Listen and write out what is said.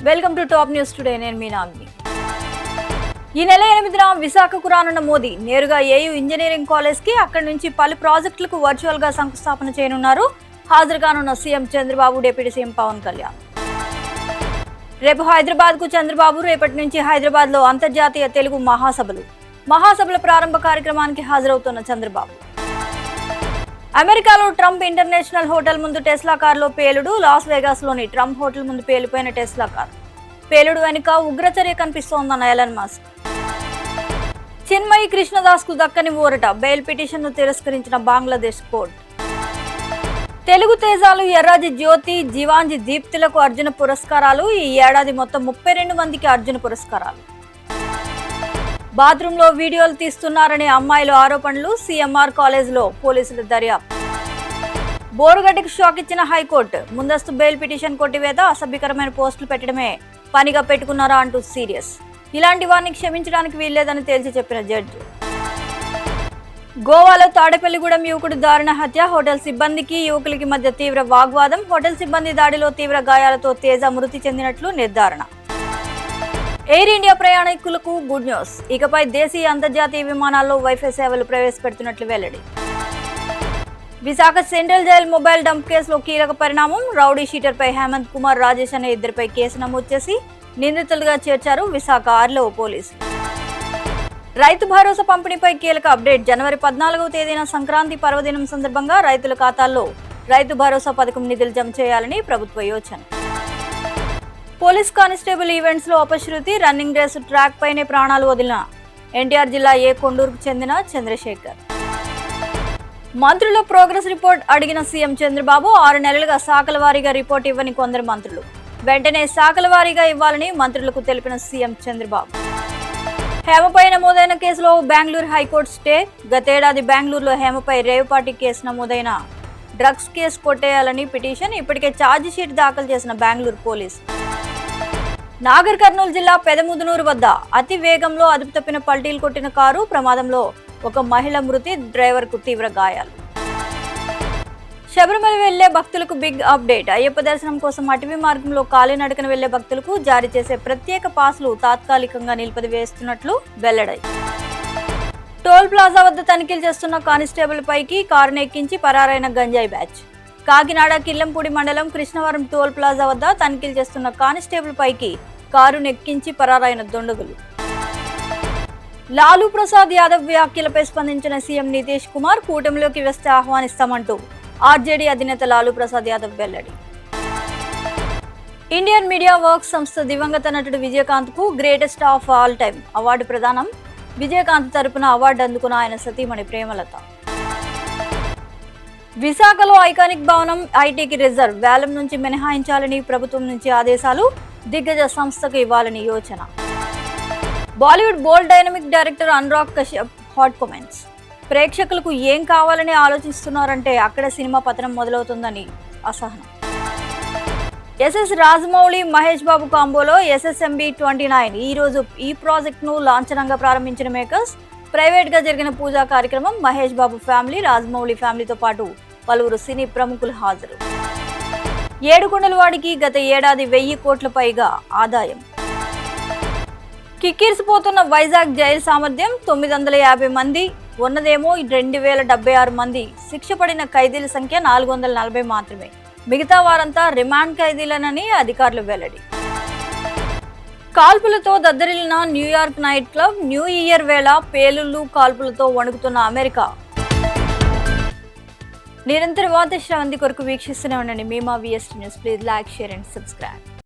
Welcome to top news today. నేను మీ నాగ్ని. ఈ నెల 8న విశాఖకు రానున్న మోదీ నేరుగా ఏయూ ఇంజనీరింగ్ కాలేజ్ కి అక్కడి నుంచి పలు ప్రాజెక్టులకు వర్చువల్ గా శంకుస్థాపన చేయనున్నారు. హాజరు కానున్న CM Chandrababu, deputy CM Pawan Kalyan. రేపు హైదరాబాద్ కు చంద్రబాబు, రేపటి నుంచి హైదరాబాద్ లో అంతర్జాతీయ తెలుగు మహాసభల ప్రారంభ కార్యక్రమానికి హాజరవుతున్న చంద్రబాబు. అమెరికాలో ట్రంప్ ఇంటర్నేషనల్ హోటల్ ముందు టెస్లా కారులో పేలుడు. లాస్ వేగాస్ లోని ట్రంప్ హోటల్ ముందు పేలిపోయిన టెస్లా కారు. పేలుడు వెనుక ఉగ్రచర్య కనిపిస్తోందన్న ఎలన్ మస్క్. చిన్మయి కృష్ణదాస్ కు దక్కని ఊరట. బెయిల్ పిటిషన్ ను తిరస్కరించిన బంగ్లాదేశ్ కోర్టు. తెలుగు తేజాలు ఎర్రాజి జ్యోతి, జీవాంజి దీప్తులకు అర్జున పురస్కారాలు. ఈ ఏడాది మొత్తం 32 మందికి అర్జున పురస్కారాలు. బాత్రూమ్ లో వీడియోలు తీస్తున్నారనే అమ్మాయిల ఆరోపణలు. సీఎంఆర్ కాలేజ్ లో పోలీసుల దర్యాప్తు. బోరుగడ్డకు షాక్ ఇచ్చిన హైకోర్టు. ముందస్తు బెయిల్ పిటిషన్ కొట్టివేత, అసభ్యకరమైన పోస్టులు పెట్టడమే పనిగా పెట్టుకున్నారా అంటూ సీరియస్. ఇలాంటి వారిని క్షమించడానికి వీల్లేదని తేల్చి చెప్పిన జడ్జి. గోవాలో తాడేపల్లిగూడెం యువకుడు దారుణ హత్య. హోటల్ సిబ్బందికి యువకులకి మధ్య తీవ్ర వాగ్వాదం. హోటల్ సిబ్బంది దాడిలో తీవ్ర గాయాలతో తేజ మృతి చెందినట్లు నిర్ధారణ. ఎయిర్ ఇండియా ప్రయాణికులకు గుడ్ న్యూస్. ఇకపై దేశీయ అంతర్జాతీయ విమానాల్లో వైఫై సేవలు ప్రవేశపెడుతున్నట్లు వెల్లడి. Visakha central jail mobile dump కేసులో కీలక పరిణామం. రౌడీ షీటర్పై హేమంత్ కుమార్, రాజేష్ అనే ఇద్దరిపై కేసు నమోదు చేసి నిందితులుగా చేర్చారు విశాఖ ఆర్లో పోలీసులు. రైతు భరోసా పంపిణీపై కీలక అప్డేట్. జనవరి 14వ తేదీన సంక్రాంతి పర్వదినం సందర్భంగా రైతుల ఖాతాల్లో రైతు భరోసా పథకం నిధులు జమ చేయాలని ప్రభుత్వ యోచన. పోలీస్ కానిస్టేబుల్ ఈవెంట్స్ లో అపశృతి. రన్నింగ్ రేసు ట్రాక్ పైనే ప్రాణాలు వదిలిన ఎన్టీఆర్ జిల్లా కొండూరుకు చెందిన చంద్రశేఖర్. మంత్రుల ప్రోగ్రెస్ రిపోర్ట్ అడిగిన సీఎం చంద్రబాబు. 6 నెలలుగా శాఖల వారీగా రిపోర్ట్ ఇవ్వని కొందరు మంత్రులు. వెంటనే శాఖల వారీగా ఇవ్వాలని మంత్రులకు తెలిపిన సీఎం చంద్రబాబు. హేమపై నమోదైన కేసులో బెంగళూరు హైకోర్టు స్టే. గతేడాది బెంగళూరులో హేమపై రేవుపాటి కేసు నమోదైన డ్రగ్స్ కేసు కొట్టేయాలని పిటిషన్. ఇప్పటికే ఛార్జ్ షీట్ దాఖలు చేసిన బెంగళూరు పోలీసు. నాగర్ కర్నూలు జిల్లా పెదముదునూరు వద్ద అతి వేగంలో అదుపు తప్పిన పల్టీలు కొట్టిన కారు. ప్రమాదంలో ఒక మహిళ మృతి, డ్రైవర్ కు తీవ్ర గాయాలు. శబరిమల వెళ్లే భక్తులకు బిగ్ అప్డేట్. అయ్యప్ప దర్శనం కోసం అటవీ మార్గంలో కాలినడకన వెళ్లే భక్తులకు జారీ చేసే ప్రత్యేక పాస్లు తాత్కాలికంగా నిలిపివేస్తున్నట్లు వెల్లడై. టోల్ ప్లాజా వద్ద తనిఖీలు చేస్తున్న కానిస్టేబుల్ పైకి కారును ఎక్కించి పరారైన గంజాయి బ్యాచ్. కాకినాడ కిల్లంపూడి మండలం కృష్ణవరం టోల్ ప్లాజా వద్ద తనిఖీలు చేస్తున్న కానిస్టేబుల్ పైకి కారును ఎక్కించి పరారైన దొండగులు. లాలూ ప్రసాద్ యాదవ్ వ్యాఖ్యలపై స్పందించిన సీఎం నితీష్ కుమార్. కూటమిలోకి వస్తే ఆహ్వానిస్తామంటూ ఆర్జేడీ అధినేత లాలూ ప్రసాద్ యాదవ్ వెల్లడి. ఇండియన్ మీడియా వర్క్స్ సంస్థ దివంగత నటుడు విజయకాంత్ కు greatest of all time award ప్రదానం. విజయకాంత్ తరపున అవార్డు అందుకున్న ఆయన సతీమణి ప్రేమలత. విశాఖలో ఐకానిక్ భవనం ఐటీకి రిజర్వ్. వేలం నుంచి మినహాయించాలని ప్రభుత్వం నుంచి ఆదేశాలు. దిగ్గజ సంస్థకు ఇవ్వాలని యోచన. Bollywood bold dynamic director Anurag Kashyap hot comments. ప్రేక్షకులకు ఏం కావాలని ఆలోచిస్తున్నారంటే అక్కడ సినిమా పతనం మొదలవుతుందని అసహనం. ఎస్ఎస్ రాజమౌళి, మహేష్ బాబు కాంబోలో SSMB 29 ఈ రోజు ఈ ప్రాజెక్ట్ ను లాంఛనంగా ప్రారంభించిన మేకర్స్. ప్రైవేట్ గా జరిగిన పూజా కార్యక్రమం. మహేష్ బాబు ఫ్యామిలీ, రాజమౌళి ఫ్యామిలీతో పాటు పలువురు సినీ ప్రముఖులు హాజరు. ఏడుకొండలవాడికి గత ఏడాది 1000 కోట్ల పైగా ఆదాయం. కిక్కిరిసిపోతున్న వైజాగ్ జైలు సామర్థ్యం 950 మంది. ఉన్నదేమో 2076 మంది. శిక్ష పడిన ఖైదీల సంఖ్య 440 మాత్రమే. మిగతా వారంతా రిమాండ్ ఖైదీలనని అధికారులు వెల్లడి. కాల్పులతో దద్దరిల్లిన New York night club. New year వేళ పేలుళ్లు, కాల్పులతో వణుకుతున్న అమెరికా. నిరంతర వార్తా శ్రవంతి కొరకు వీక్షిస్తూనే ఉండండి. మేము VST news. Please like, share and subscribe.